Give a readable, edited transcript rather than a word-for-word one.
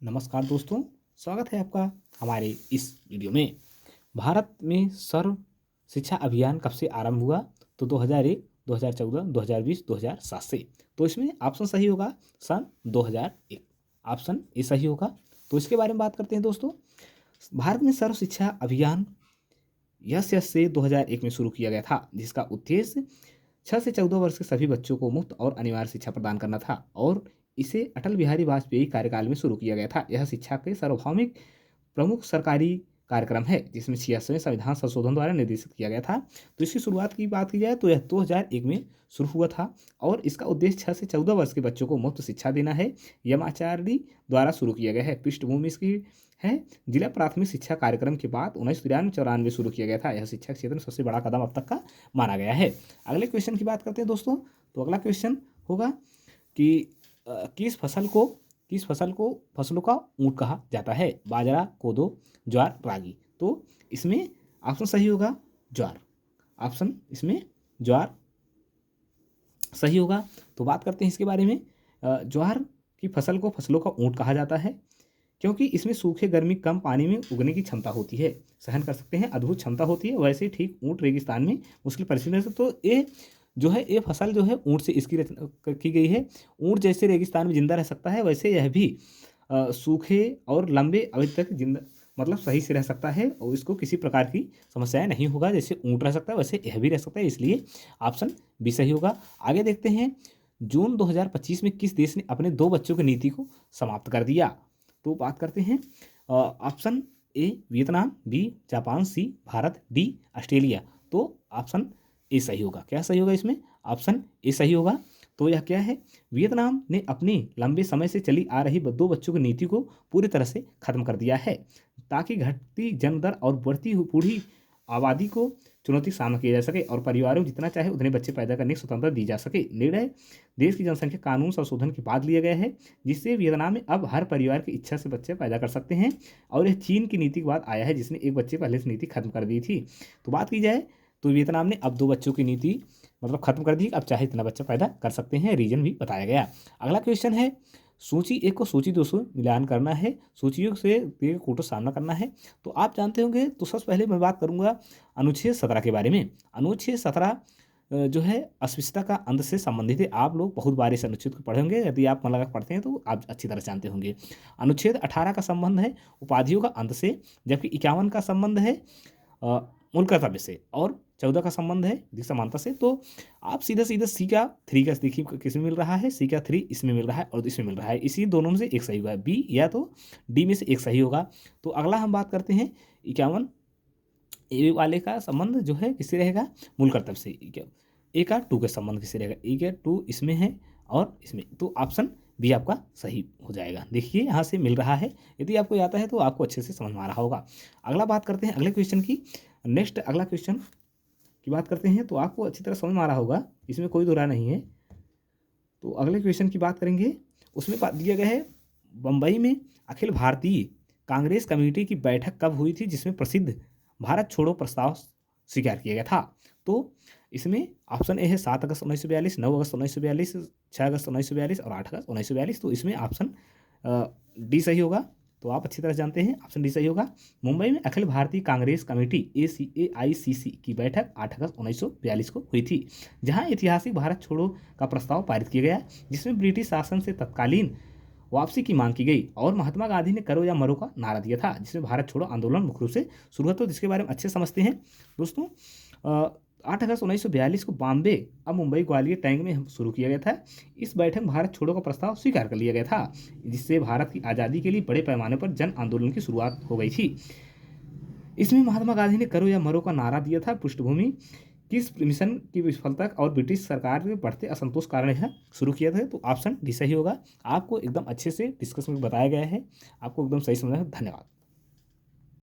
नमस्कार दोस्तों, स्वागत है आपका हमारे इस वीडियो में। भारत में सर्व शिक्षा अभियान कब से आरंभ हुआ? तो 2001, 2014, 2020, 2007 से। तो इसमें ऑप्शन सही होगा सन 2001। ऑप्शन ए सही होगा। तो इसके बारे में बात करते हैं दोस्तों। भारत में सर्व शिक्षा अभियान यस से 2001 में शुरू किया गया था, जिसका उद्देश्य 6 से 14 वर्ष के सभी बच्चों को मुफ्त और अनिवार्य शिक्षा प्रदान करना था और इसे अटल बिहारी वाजपेयी कार्यकाल में शुरू किया गया था। यह शिक्षा के सार्वभौमिक प्रमुख सरकारी कार्यक्रम है, जिसमें 86वें संविधान संशोधन द्वारा निर्देशित किया गया था। तो इसकी शुरुआत की बात की जाए तो यह 2001 में शुरू हुआ था और इसका उद्देश्य 6 से 14 वर्ष के बच्चों को मुफ्त शिक्षा देना है। यमाचार्य द्वारा शुरू किया गया है। पृष्ठभूमि इसकी है जिला प्राथमिक शिक्षा कार्यक्रम के बाद 1993-94 शुरू किया गया था। यह शिक्षा क्षेत्र में सबसे बड़ा कदम अब तक का माना गया है। अगले क्वेश्चन की बात करते हैं दोस्तों। तो अगला क्वेश्चन होगा कि किस फसलों का ऊँट कहा जाता है? बाजरा, कोदो, ज्वार, रागी। तो इसमें ऑप्शन सही होगा ज्वार। ऑप्शन इसमें ज्वार सही होगा। तो बात करते हैं इसके बारे में। ज्वार की फसल को फसलों का ऊँट कहा जाता है क्योंकि इसमें सूखे, गर्मी, कम पानी में उगने की क्षमता होती है, सहन कर सकते हैं, अद्भुत क्षमता होती है। वैसे ठीक ऊँट रेगिस्तान में मुश्किल परिस्थितियों से, तो ये जो है ये फसल जो है ऊँट से इसकी रचना की गई है। ऊँट जैसे रेगिस्तान में जिंदा रह सकता है, वैसे यह भी सूखे और लंबे अवधि तक जिंदा मतलब सही से रह सकता है और इसको किसी प्रकार की समस्याएं नहीं होगा। जैसे ऊँट रह सकता है वैसे यह भी रह सकता है, इसलिए ऑप्शन बी सही होगा। आगे देखते हैं। जून 2025 में किस देश ने अपने 2 बच्चों की नीति को समाप्त कर दिया? तो बात करते हैं। Option A Vietnam, B Japan, C Bharat, D Australia. तो ऑप्शन ए सही होगा। क्या सही होगा इसमें? ऑप्शन ए सही होगा। तो यह क्या है? वियतनाम ने अपनी लंबे समय से चली आ रही 2 बच्चों की नीति को पूरी तरह से खत्म कर दिया है, ताकि घटती जन्म दर और बढ़ती हुई बूढ़ी आबादी को चुनौती का सामना किया जा सके और परिवारों को जितना चाहे उतने बच्चे पैदा करने की स्वतंत्रता दी जा सके। निर्णय देश की जनसंख्या कानून संशोधन के बाद लिया गया है, जिससे वियतनाम में अब हर परिवार की इच्छा से बच्चे पैदा कर सकते हैं और यह चीन की नीति के बाद आया है, जिसने एक बच्चे पहले से नीति खत्म कर दी थी। तो बात की जाए तो वियतनाम ने अब 2 बच्चों की नीति मतलब खत्म कर दी, अब चाहे इतना बच्चा पैदा कर सकते हैं। रीजन भी बताया गया। अगला क्वेश्चन है। सूची 1 को सूची 2 से मिलान करना है, सूचियों से कोटो सामना करना है। तो आप जानते होंगे। तो सबसे पहले मैं बात करूंगा अनुच्छेद 17 के बारे में। अनुच्छेद 17 जो है अस्पृश्यता का अंत से संबंधित है। आप लोग बहुत बार इस अनुच्छेद को पढ़े होंगे, यदि आप मन लगा पढ़ते हैं तो आप अच्छी तरह जानते होंगे। अनुच्छेद 18 का संबंध है उपाधियों का अंत से, जबकि 51 का संबंध है मूल कर्तव्य से और 14 का संबंध है विधिक समानता से। तो आप सीधा सीधा सी का 3 का देखिए किसमें मिल रहा है, सी का 3 इसमें मिल रहा है और इसमें मिल रहा है। इसी दोनों में से एक सही होगा, बी या तो डी में से एक सही होगा। तो अगला हम बात करते हैं 51 ए वाले का संबंध जो है किससे रहेगा? मूल कर्तव्य से। ए का 2 का संबंध किससे रहेगा? ए का 2 इसमें है और इसमें, तो ऑप्शन बी आपका सही हो जाएगा। देखिए यहाँ से मिल रहा है, यदि आपको आता है तो आपको अच्छे से समझ में आ रहा होगा। अगला बात करते हैं अगले क्वेश्चन की। नेक्स्ट अगला क्वेश्चन की बात करते हैं तो आपको अच्छी तरह समझ में आ रहा होगा, इसमें कोई दो राय नहीं है। तो अगले क्वेश्चन की बात करेंगे। उसमें बात दिया गया है बम्बई में अखिल भारतीय कांग्रेस कमेटी की बैठक कब हुई थी, जिसमें प्रसिद्ध भारत छोड़ो प्रस्ताव स्वीकार किया गया था? तो इसमें ऑप्शन ए है 7 अगस्त 1942, 9 अगस्त 1942, 6 अगस्त 1942 और 8 अगस्त 1942। तो इसमें ऑप्शन डी सही होगा। तो आप अच्छी तरह जानते हैं ऑप्शन डी सही होगा। मुंबई में अखिल भारतीय कांग्रेस कमेटी AICC की बैठक 8 अगस्त 1942 को हुई थी, जहां ऐतिहासिक भारत छोड़ो का प्रस्ताव पारित किया गया, जिसमें ब्रिटिश शासन से तत्कालीन वापसी की मांग की गई और महात्मा गांधी ने करो या मरो का नारा दिया था, जिसमें भारत छोड़ो आंदोलन मुख्य रूप से शुरू हुआ। तो जिसके बारे में अच्छे समझते हैं दोस्तों। 8 अगस्त 1942 को बॉम्बे अब मुंबई ग्वालियर टैंक में शुरू किया गया था। इस बैठक में भारत छोड़ो का प्रस्ताव स्वीकार कर लिया गया था, जिससे भारत की आज़ादी के लिए बड़े पैमाने पर जन आंदोलन की शुरुआत हो गई थी। इसमें महात्मा गांधी ने करो या मरो का नारा दिया था। पृष्ठभूमि किस मिशन की विफलता और ब्रिटिश सरकार के बढ़ते असंतोष कारण यह शुरू किया था? तो ऑप्शन डी सही होगा। आपको एकदम अच्छे से डिस्कस में बताया गया है, आपको एकदम सही समझा है। धन्यवाद।